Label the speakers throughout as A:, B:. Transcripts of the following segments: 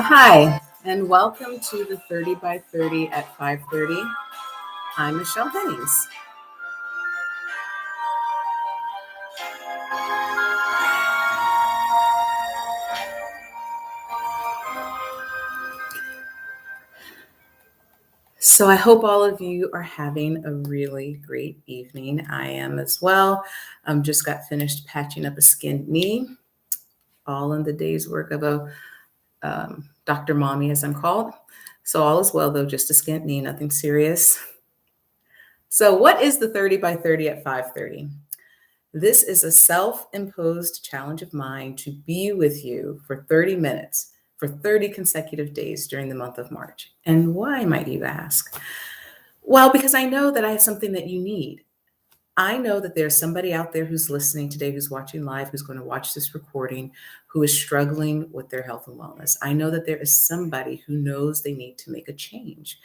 A: Hi, and welcome to the 30 by 30 at 5:30. I'm Michelle Hennings. So I hope all of you are having a really great evening. I am as well. Just got finished patching up a skinned knee, all in the day's work of a Dr. Mommy, as I'm called. So all is well, though, just a skinned knee, nothing serious. So what is the 30 by 30 at 5:30? This is a self-imposed challenge of mine to be with you for 30 minutes for 30 consecutive days during the month of March. And why, might you ask? Well, because I know that I have something that you need. I know that there's somebody out there who's listening today, who's watching live, who's going to watch this recording, who is struggling with their health and wellness. I know that there is somebody who knows they need to make a change.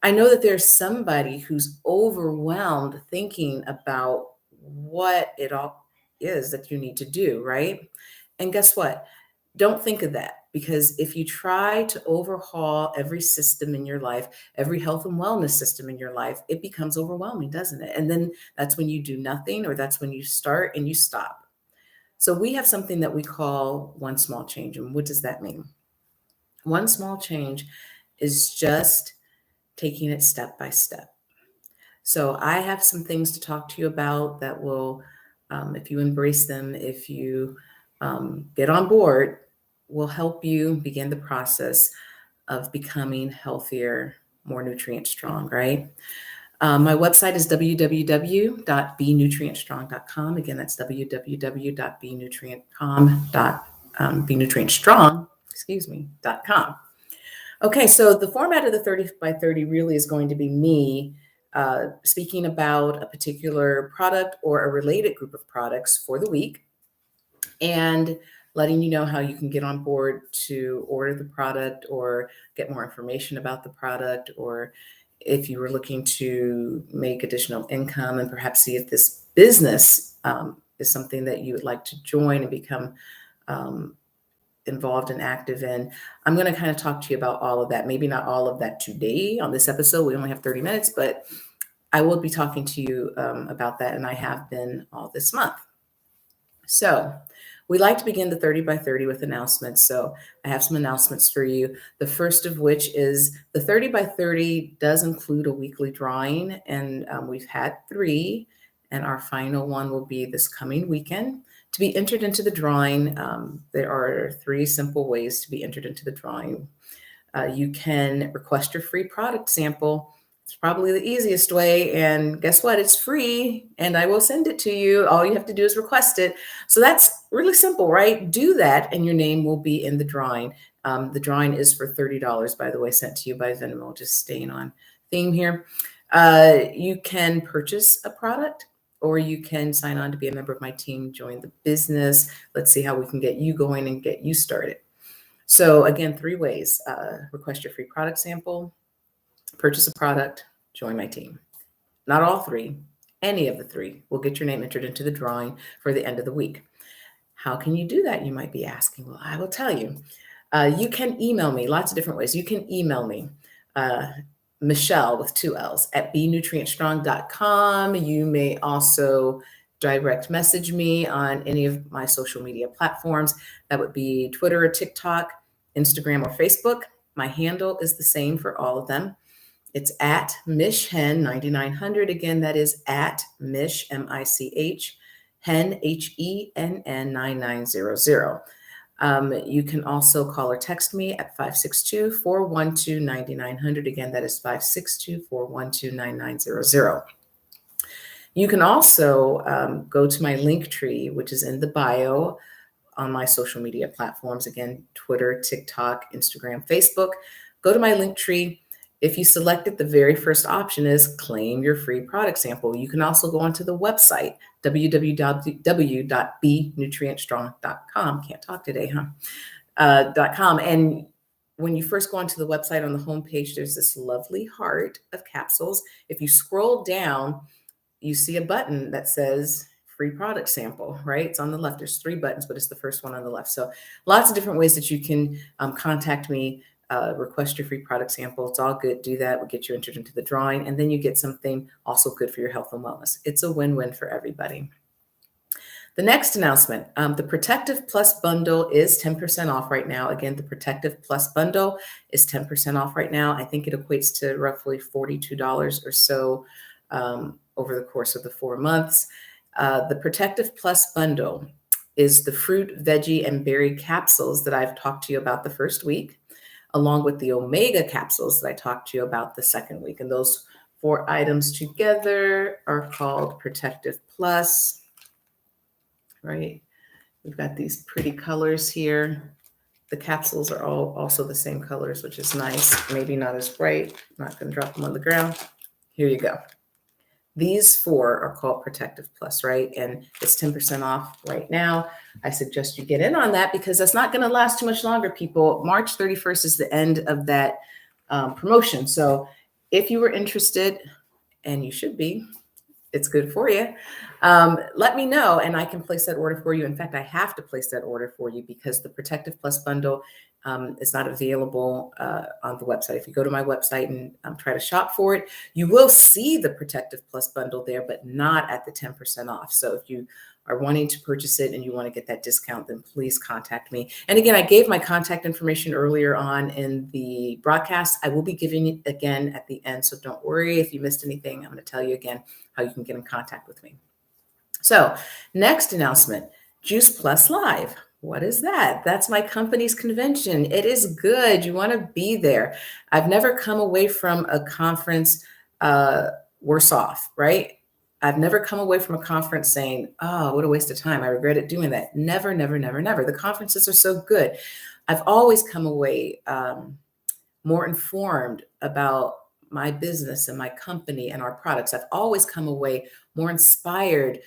A: I know that there's somebody who's overwhelmed thinking about what it all is that you need to do, right? And guess what? Don't think of that, because if you try to overhaul every system in your life, every health and wellness system in your life, it becomes overwhelming, doesn't it? And then that's when you do nothing, or that's when you start and you stop. So we have something that we call one small change. And what does that mean? One small change is just taking it step by step. So I have some things to talk to you about that will, if you embrace them, if you get on board, will help you begin the process of becoming healthier, more nutrient strong, right? My website is www.benutrientstrong.com. Again, that's www.benutrientstrong.com. Okay, so the format of the 30 by 30 really is going to be me speaking about a particular product or a related group of products for the week, and letting you know how you can get on board to order the product or get more information about the product, or if you were looking to make additional income and perhaps see if this business is something that you would like to join and become involved and active in. I'm going to kind of talk to you about all of that. Maybe not all of that today on this episode. We only have 30 minutes, but I will be talking to you about that, and I have been all this month. So we like to begin the 30 by 30 with announcements. So I have some announcements for you. The first of which is the 30 by 30 does include a weekly drawing, and we've had 3, and our final one will be this coming weekend. To be entered into the drawing, there are 3 simple ways to be entered into the drawing. You can request your free product sample. It's probably the easiest way. And guess what? It's free, and I will send it to you. All you have to do is request it. So that's really simple, right? Do that, and your name will be in the drawing. The drawing is for $30, by the way, sent to you by Venmo, just staying on theme here. You can purchase a product, or you can sign on to be a member of my team, join the business. Let's see how we can get you going and get you started. So again, 3 ways: request your free product sample, purchase a product, join my team. Not all 3, any of the 3 will get your name entered into the drawing for the end of the week. How can you do that, you might be asking? Well, I will tell you. You can email me, lots of different ways. You can email me, Michelle with 2 L's at benutrientstrong.com. You may also direct message me on any of my social media platforms. That would be Twitter or TikTok, Instagram or Facebook. My handle is the same for all of them. It's at MishHen9900. Again, that is at Mish, M-I-C-H, Hen, Henn 9900. You can also call or text me at 562-412-9900. Again, that is 562-412-9900. You can also go to my link tree, which is in the bio on my social media platforms. Again, Twitter, TikTok, Instagram, Facebook. Go to my link tree. If you selected, the very first option is claim your free product sample. You can also go onto the website, www.benutrientstrong.com. Can't talk today, huh? .com. And when you first go onto the website, on the homepage, there's this lovely heart of capsules. If you scroll down, you see a button that says free product sample, right? It's on the left. There's 3 buttons, but it's the first one on the left. So lots of different ways that you can contact me, request your free product sample. It's all good. Do that. We'll get you entered into the drawing. And then you get something also good for your health and wellness. It's a win-win for everybody. The next announcement, the Protective Plus bundle is 10% off right now. Again, the Protective Plus bundle is 10% off right now. I think it equates to roughly $42 or so over the course of the 4 months. The Protective Plus bundle is the fruit, veggie, and berry capsules that I've talked to you about the first week, along with the omega capsules that I talked to you about the second week. And those 4 items together are called Protective Plus. Right? We've got these pretty colors here. The capsules are all also the same colors, which is nice. Maybe not as bright. I'm not going to drop them on the ground. Here you go. These 4 are called Protective Plus, right? And it's 10% off right now. I suggest you get in on that because that's not going to last too much longer, people. March 31st is the end of that promotion. So if you were interested, and you should be, it's good for you. Let me know and I can place that order for you. In fact, I have to place that order for you because the Protective Plus bundle is not available on the website. If you go to my website and try to shop for it, you will see the Protective Plus bundle there, but not at the 10% off. So if you are wanting to purchase it and you want to get that discount, then please contact me. And again, I gave my contact information earlier on in the broadcast. I will be giving it again at the end. So don't worry if you missed anything. I'm going to tell you again how you can get in contact with me. So next announcement, Juice Plus Live. What is that? That's my company's convention. It is good. You want to be there. I've never come away from a conference worse off, right? I've never come away from a conference saying, oh, what a waste of time. I regretted doing that. Never, never, never, never. The conferences are so good. I've always come away more informed about my business and my company and our products. I've always come away more inspired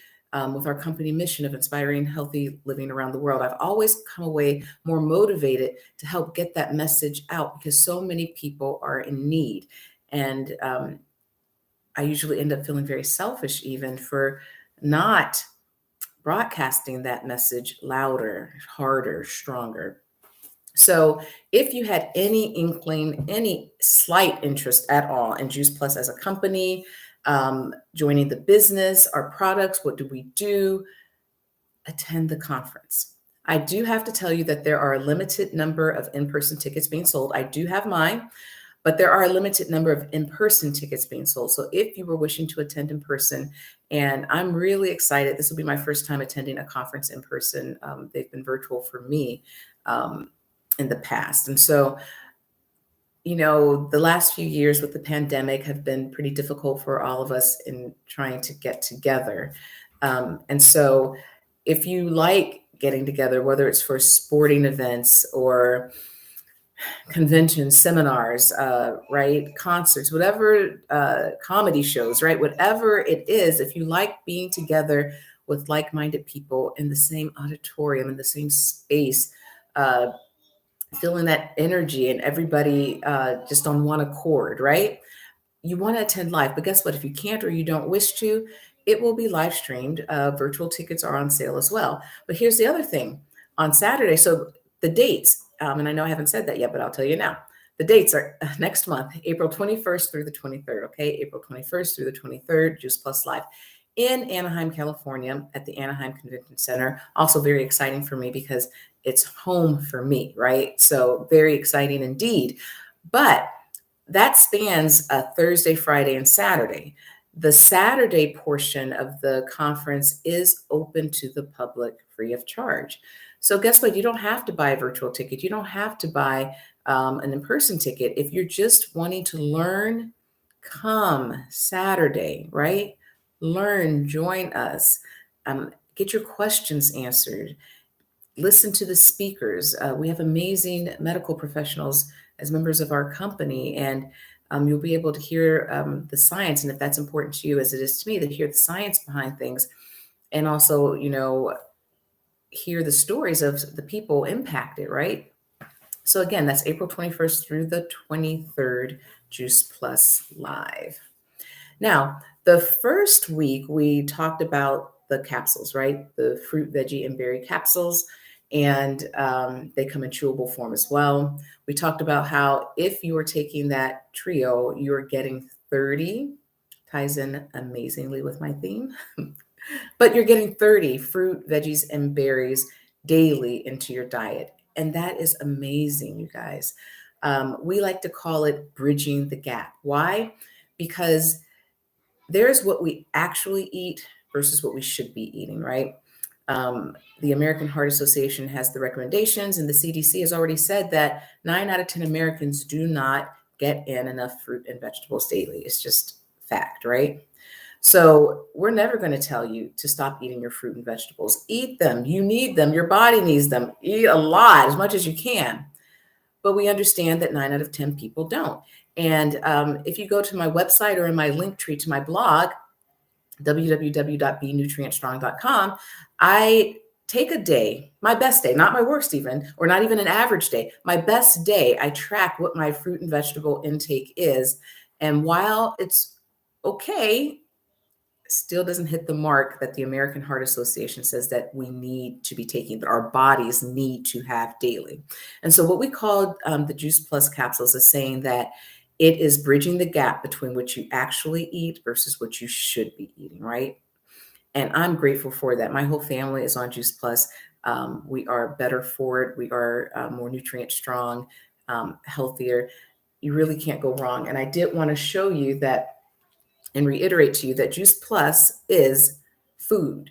A: with our company mission of inspiring healthy living around the world. I've always come away more motivated to help get that message out because so many people are in need. And I usually end up feeling very selfish even for not broadcasting that message louder, harder, stronger. So if you had any inkling, any slight interest at all in Juice Plus as a company, joining the business, our products, what do we do? Attend the conference. I do have to tell you that there are a limited number of in-person tickets being sold. I do have mine, but there are a limited number of in-person tickets being sold. So if you were wishing to attend in person, and I'm really excited, this will be my first time attending a conference in person. They've been virtual for me in the past. And so, you know, the last few years with the pandemic have been pretty difficult for all of us in trying to get together. And so if you like getting together, whether it's for sporting events or conventions, seminars, right, concerts, whatever, comedy shows, right, whatever it is, if you like being together with like-minded people in the same auditorium, in the same space, feeling that energy and everybody just on one accord, right? You want to attend live, but guess what? If you can't or you don't wish to, it will be live streamed. Virtual tickets are on sale as well. But here's the other thing. On Saturday, so the dates, and I know I haven't said that yet, but I'll tell you now. The dates are next month, April 21st through the 23rd, okay? April 21st through the 23rd, Juice Plus Live in Anaheim, California at the Anaheim Convention Center. Also very exciting for me because it's home for me, right? So very exciting indeed. But that spans Thursday, Friday, and Saturday. The Saturday portion of the conference is open to the public free of charge. So guess what? You don't have to buy a virtual ticket. You don't have to buy an in-person ticket. If you're just wanting to learn, come Saturday, right? Learn, join us, get your questions answered, listen to the speakers. We have amazing medical professionals as members of our company, and you'll be able to hear the science. And if that's important to you, as it is to me, to hear the science behind things, and also, you know, hear the stories of the people impacted, right? So again, that's April 21st through the 23rd, Juice Plus Live. Now, the first week we talked about the capsules, right? The fruit, veggie, and berry capsules. And they come in chewable form as well. We talked about how if you are taking that trio, you're getting 30, ties in amazingly with my theme, but you're getting 30 fruit, veggies, and berries daily into your diet. And that is amazing, you guys. We like to call it bridging the gap. Why? Because there's what we actually eat versus what we should be eating, right? The American Heart Association has the recommendations, and the CDC has already said that 9 out of 10 Americans do not get in enough fruit and vegetables daily. It's just fact, right? So we're never going to tell you to stop eating your fruit and vegetables. Eat them. You need them. Your body needs them. Eat a lot, as much as you can. But we understand that 9 out of 10 people don't. And if you go to my website or in my link tree to my blog, www.benutrientstrong.com, I take a day, my best day, not my worst even, or not even an average day, my best day, I track what my fruit and vegetable intake is. And while it's okay, still doesn't hit the mark that the American Heart Association says that we need to be taking, that our bodies need to have daily. And so what we call the Juice Plus capsules is saying that it is bridging the gap between what you actually eat versus what you should be eating, right? And I'm grateful for that. My whole family is on Juice Plus. We are better for it. We are more nutrient strong, healthier. You really can't go wrong. And I did want to show you that and reiterate to you that Juice Plus is food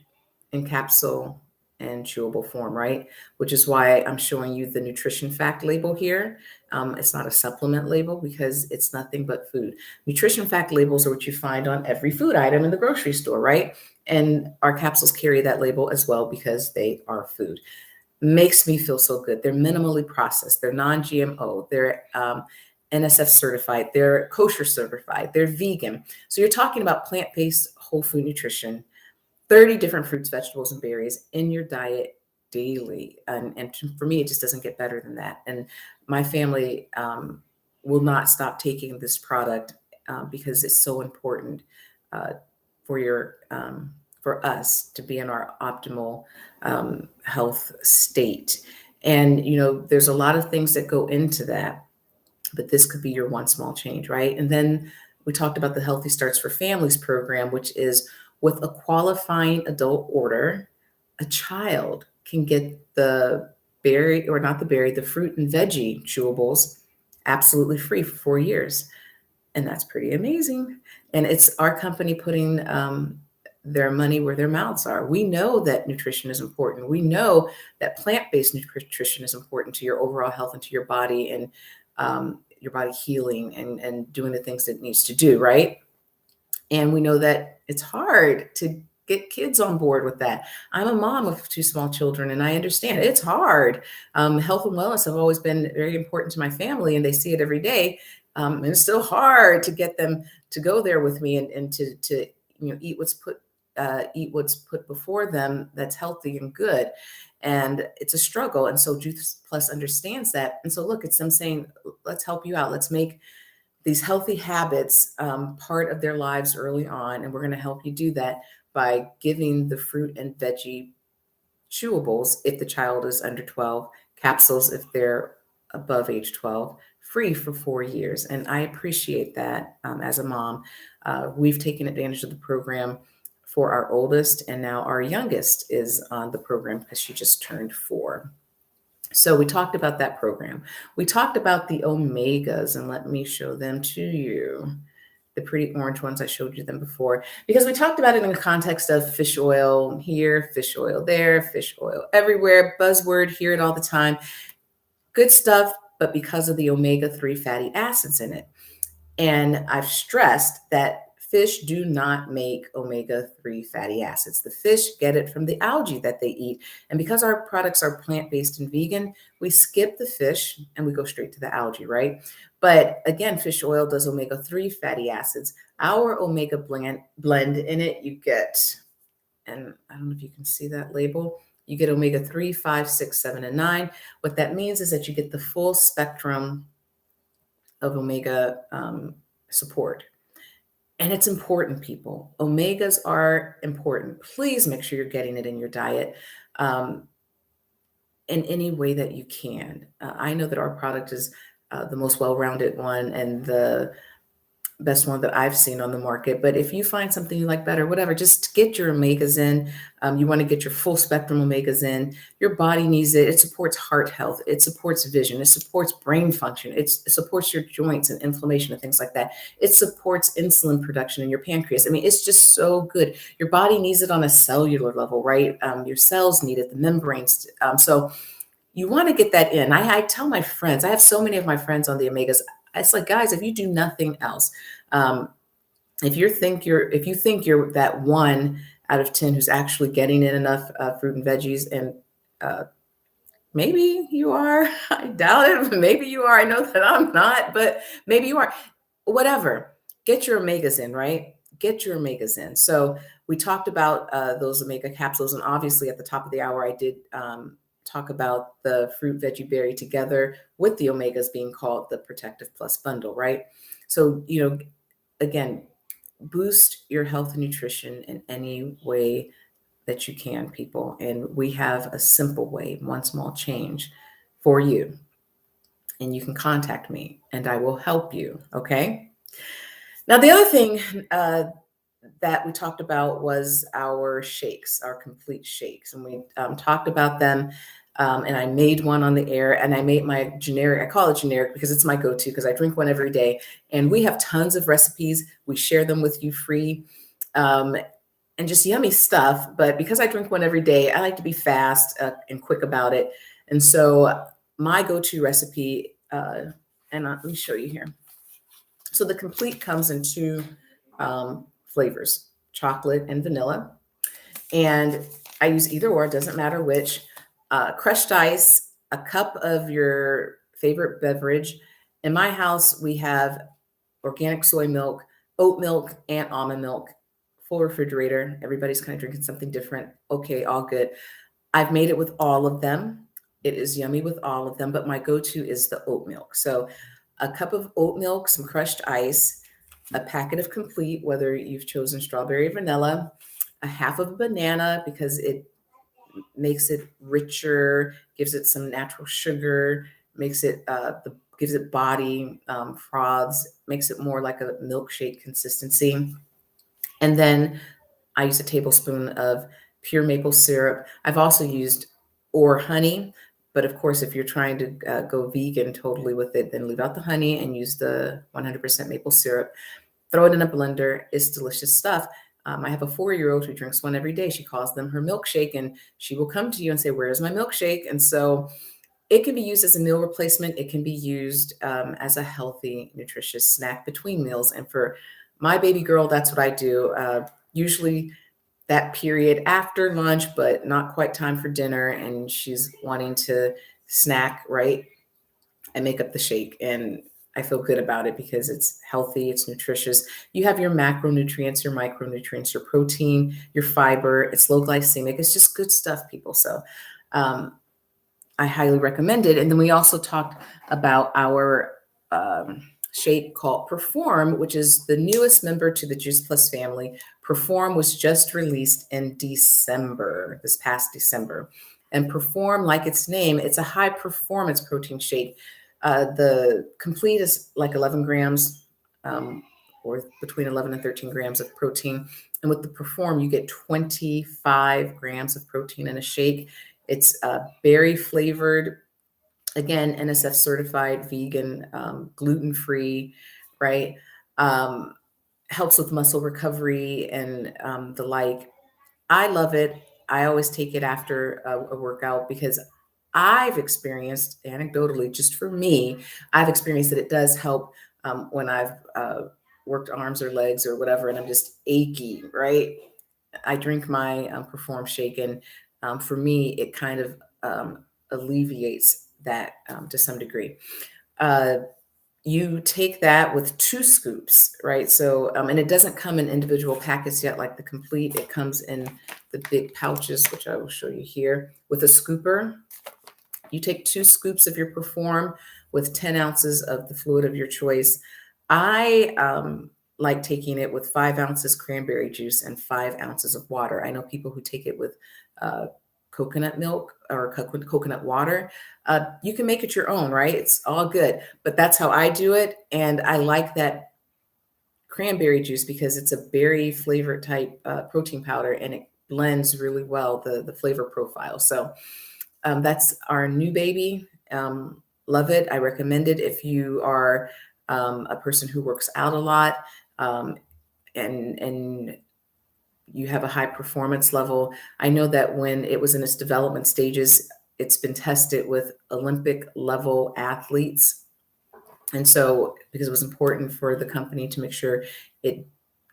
A: in capsule and chewable form, right? Which is why I'm showing you the nutrition fact label here. It's not a supplement label because it's nothing but food. Nutrition fact labels are what you find on every food item in the grocery store, right? And our capsules carry that label as well because they are food. Makes me feel so good. They're minimally processed. They're non-GMO. They're NSF certified, they're kosher certified, they're vegan. So you're talking about plant-based whole food nutrition, 30 different fruits, vegetables, and berries in your diet daily. And for me, it just doesn't get better than that. And my family will not stop taking this product because it's so important for your for us to be in our optimal health state. And you know, there's a lot of things that go into that, but this could be your one small change, right? And then we talked about the Healthy Starts for Families program, which is with a qualifying adult order, a child can get the berry, or not the berry, the fruit and veggie chewables absolutely free for 4 years. And that's pretty amazing. And it's our company putting their money where their mouths are. We know that nutrition is important. We know that plant-based nutrition is important to your overall health and to your body, and your body healing and doing the things that it needs to do, right? And we know that it's hard to get kids on board with that. I'm a mom of 2 small children, and I understand it's hard. Health and wellness have always been very important to my family, and they see it every day. And it's still hard to get them to go there with me and to eat what's put before them that's healthy and good. And it's a struggle. And so Juice Plus understands that. And so look, it's them saying, let's help you out. Let's make these healthy habits part of their lives early on. And we're going to help you do that by giving the fruit and veggie chewables if the child is under 12, capsules if they're above age 12, free for 4 years. And I appreciate that as a mom. We've taken advantage of the program for our oldest, and now our youngest is on the program because she just turned 4. So we talked about that program. We talked about the omegas, and let me show them to you. The pretty orange ones, I showed you them before, because we talked about it in the context of fish oil here, fish oil there, fish oil everywhere, buzzword, hear it all the time. Good stuff, but because of the omega-3 fatty acids in it. And I've stressed that fish do not make omega-3 fatty acids. The fish get it from the algae that they eat. And because our products are plant-based and vegan, we skip the fish and we go straight to the algae, right? But again, fish oil does omega-3 fatty acids. Our omega blend in it, you get, and I don't know if you can see that label, you get omega-3, 5, 6, 7, and 9. What that means is that you get the full spectrum of omega support. And it's important, people. Omegas are important. Please make sure you're getting it in your diet um, in any way that you can. I know that our product is the most well-rounded one and the best one that I've seen on the market. But if you find something you like better, whatever, just get your omegas in. You want to get your full spectrum omegas in. Your body needs it. It supports heart health. It supports vision. It supports brain function. It supports your joints and inflammation and things like that. It supports insulin production in your pancreas. I mean, it's just so good. Your body needs it on a cellular level, right? Your cells need it, the membranes. So you want to get that in. I tell my friends, I have so many of my friends on the omegas. It's like, guys, if you do nothing else, um, if you think you're that 1 out of 10 who's actually getting in enough fruit and veggies, and uh, maybe you are, I doubt it, but maybe you are. I know that I'm not, but maybe you are. Whatever, get your omegas in, right? Get your omegas in. So we talked about those omega capsules, and obviously at the top of the hour, I did talk about the fruit, veggie, berry together with the omegas being called the Protective Plus bundle, right? So, again, boost your health and nutrition in any way that you can, people. And we have a simple way, one small change for you. And you can contact me and I will help you. Okay. Now, the other thing that we talked about was our shakes, our complete shakes. And we talked about them. And I made one on the air, and I made my generic. I call it generic because it's my go-to because I drink one every day. And we have tons of recipes. We share them with you free, and just yummy stuff. But because I drink one every day, I like to be fast and quick about it. And so my go-to recipe, and let me show you here. So the complete comes in two flavors, chocolate and vanilla. And I use either or, it doesn't matter which. Crushed ice, a cup of your favorite beverage. In my house, we have organic soy milk, oat milk, and almond milk. Full refrigerator. Everybody's kind of drinking something different. Okay, all good. I've made it with all of them. It is yummy with all of them, but my go-to is the oat milk. So a cup of oat milk, some crushed ice, a packet of complete, whether you've chosen strawberry or vanilla, a half of a banana because it makes it richer, gives it some natural sugar, makes it gives it body, froths, makes it more like a milkshake consistency. And then I use a tablespoon of pure maple syrup. I've also used or honey, but of course, if you're trying to go vegan totally with it, then leave out the honey and use the 100% maple syrup. Throw it in a blender. It's delicious stuff. I have a 4-year-old who drinks one every day. She calls them her milkshake, and she will come to you and say, "Where's my milkshake?" And so it can be used as a meal replacement. It can be used as a healthy, nutritious snack between meals. And for my baby girl, that's what I do. Usually that period after lunch, but not quite time for dinner. And she's wanting to snack, right? And make up the shake. And I feel good about it because it's healthy, it's nutritious. You have your macronutrients, your micronutrients, your protein, your fiber, it's low glycemic. It's just good stuff, people. So I highly recommend it. And then we also talked about our shake called Perform, which is the newest member to the Juice Plus family. Perform was just released in December, this past December. And Perform, like its name, it's a high performance protein shake. The complete is like 11 grams, or between 11 and 13 grams of protein. And with the Perform, you get 25 grams of protein in a shake. It's berry flavored, again, NSF certified, vegan, gluten-free, right? Helps with muscle recovery and the like. I love it. I always take it after a workout because I've experienced, anecdotally, just for me, I've experienced that it does help when I've worked arms or legs or whatever, and I'm just achy, right? I drink my Perform shake, and for me, it kind of alleviates that to some degree. Uh, you take that with 2 scoops, right? So, and it doesn't come in individual packets yet, like the complete. It comes in the big pouches, which I will show you here. With a scooper, you take 2 scoops of your Perform with 10 ounces of the fluid of your choice. I like taking it with 5 ounces cranberry juice and 5 ounces of water. I know people who take it with uh, coconut milk or coconut water. You can make it your own, right? It's all good, but that's how I do it. And I like that cranberry juice because it's a berry flavored type protein powder, and it blends really well the flavor profile. So that's our new baby. Love it. I recommend it if you are a person who works out a lot, um, and you have a high performance level. I know that when it was in its development stages, it's been tested with Olympic level athletes. And so, because it was important for the company to make sure it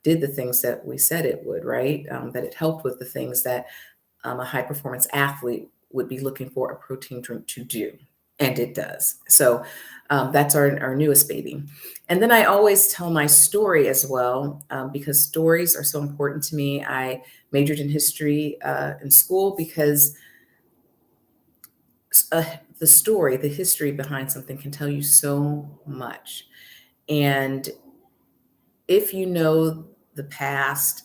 A: did the things that we said it would, right? That it helped with the things that a high performance athlete would be looking for a protein drink to do. And it does. So that's our newest baby. And then I always tell my story as well, because stories are so important to me. I majored in history in school because the story, the history behind something can tell you so much. And if you know the past,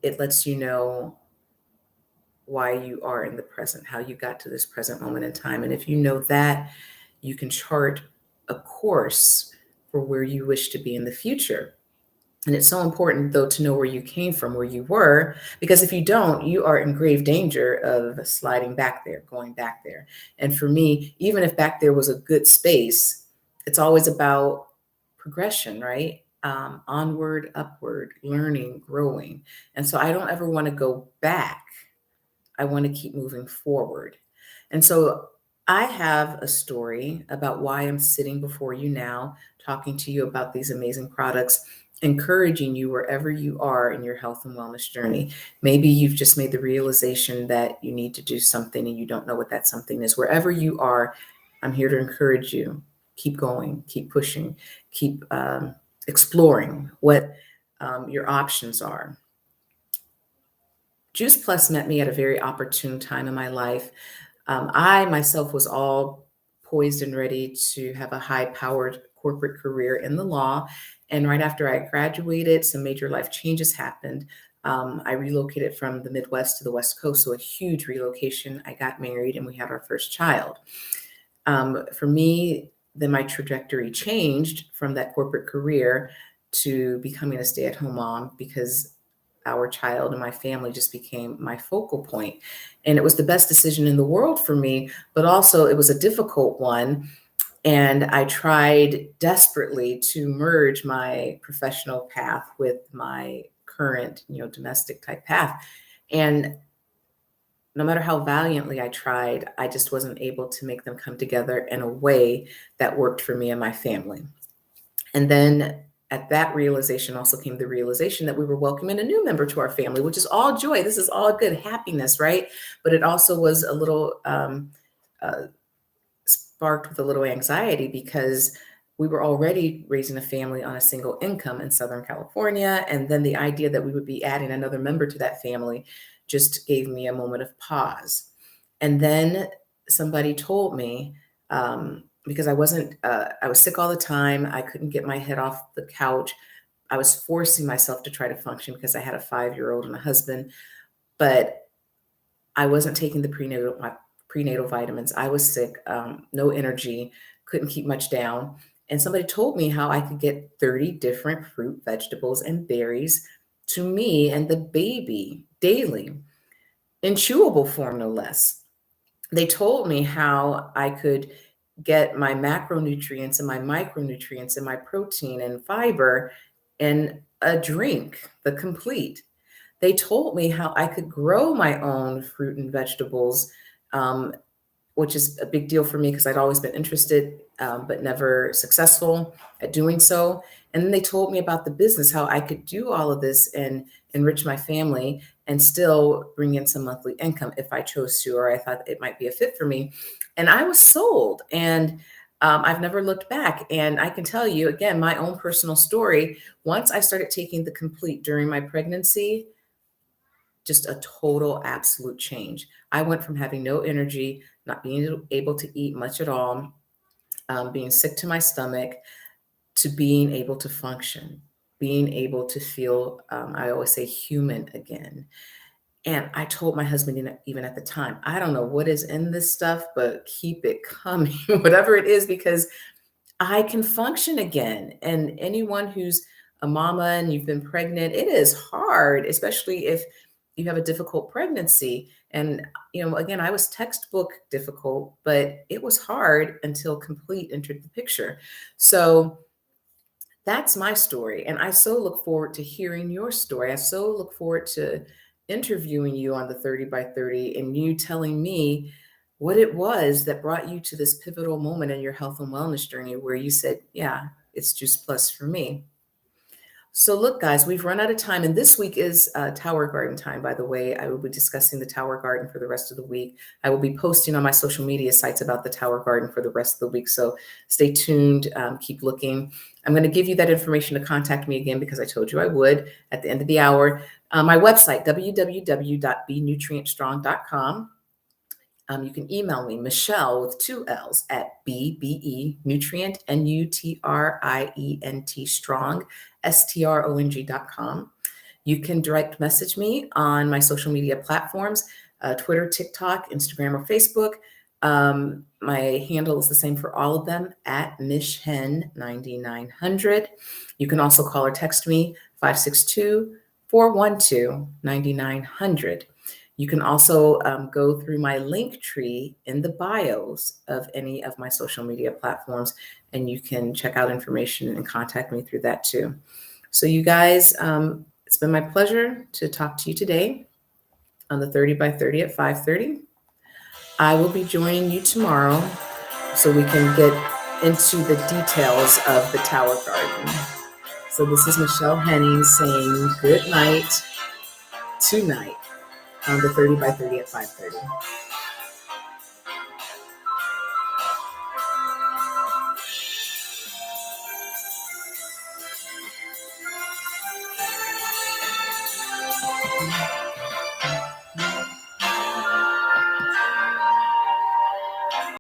A: it lets you know why you are in the present, how you got to this present moment in time. And if you know that, you can chart a course for where you wish to be in the future. And it's so important, though, to know where you came from, where you were, because if you don't, you are in grave danger of sliding back there, going back there. And for me, even if back there was a good space, it's always about progression, right? Onward, upward, learning, growing. And so I don't ever want to go back. I want to keep moving forward. And so I have a story about why I'm sitting before you now, talking to you about these amazing products, encouraging you wherever you are in your health and wellness journey. Maybe you've just made the realization that you need to do something and you don't know what that something is. Wherever you are, I'm here to encourage you. Keep going, keep pushing, keep exploring what your options are. Juice Plus met me at a very opportune time in my life. I myself was all poised and ready to have a high powered corporate career in the law. And right after I graduated, some major life changes happened. I relocated from the Midwest to the West Coast, so a huge relocation. I got married and we had our first child. For me, then my trajectory changed from that corporate career to becoming a stay at home mom because our child and my family just became my focal point. And it was the best decision in the world for me, but also it was a difficult one. And I tried desperately to merge my professional path with my current, domestic type path. And no matter how valiantly I tried, I just wasn't able to make them come together in a way that worked for me and my family. And then at that realization also came the realization that we were welcoming a new member to our family, which is all joy. This is all good happiness, right? But it also was a little sparked with a little anxiety because we were already raising a family on a single income in Southern California. And then the idea that we would be adding another member to that family just gave me a moment of pause. And then somebody told me, because I was sick all the time. I couldn't get my head off the couch. I was forcing myself to try to function because I had a 5-year-old and a husband, but I wasn't taking the prenatal vitamins. I was sick, no energy, couldn't keep much down. And somebody told me how I could get 30 different fruit, vegetables, and berries to me and the baby daily in chewable form, no less. They told me how I could get my macronutrients and my micronutrients and my protein and fiber in a drink, the complete. They told me how I could grow my own fruit and vegetables, um, which is a big deal for me because I'd always been interested, but never successful at doing so. And then they told me about the business, how I could do all of this and enrich my family and still bring in some monthly income if I chose to, or I thought it might be a fit for me. And I was sold. And I've never looked back. And I can tell you, again, my own personal story. Once I started taking the complete during my pregnancy, just a total absolute change. I went from having no energy, not being able to eat much at all, being sick to my stomach, to being able to function, being able to feel, I always say, human again. And I told my husband, even at the time, I don't know what is in this stuff, but keep it coming, whatever it is, because I can function again. And anyone who's a mama and you've been pregnant, it is hard, especially if you have a difficult pregnancy. And, again, I was textbook difficult, but it was hard until Complete entered the picture. So that's my story. And I so look forward to hearing your story. I so look forward to interviewing you on the 30 by 30 and you telling me what it was that brought you to this pivotal moment in your health and wellness journey where you said, yeah, it's Juice Plus for me. So look, guys, we've run out of time. And this week is Tower Garden time, by the way. I will be discussing the Tower Garden for the rest of the week. I will be posting on my social media sites about the Tower Garden for the rest of the week. So stay tuned. Keep looking. I'm going to give you that information to contact me again because I told you I would at the end of the hour. My website, www.benutrientstrong.com. You can email me, Michelle with 2 L's at BBE Nutrient, NUTRIENT Strong, STRONG.com. You can direct message me on my social media platforms, Twitter, TikTok, Instagram, or Facebook. My handle is the same for all of them, at MishHen9900. You can also call or text me, 562-412-9900. You can also go through my link tree in the bios of any of my social media platforms, and you can check out information and contact me through that too. So you guys, it's been my pleasure to talk to you today on the 30 by 30 at 5:30. I will be joining you tomorrow so we can get into the details of the Tower Garden. So this is Michelle Henning saying good night tonight on the 30 by 30 at 5:30.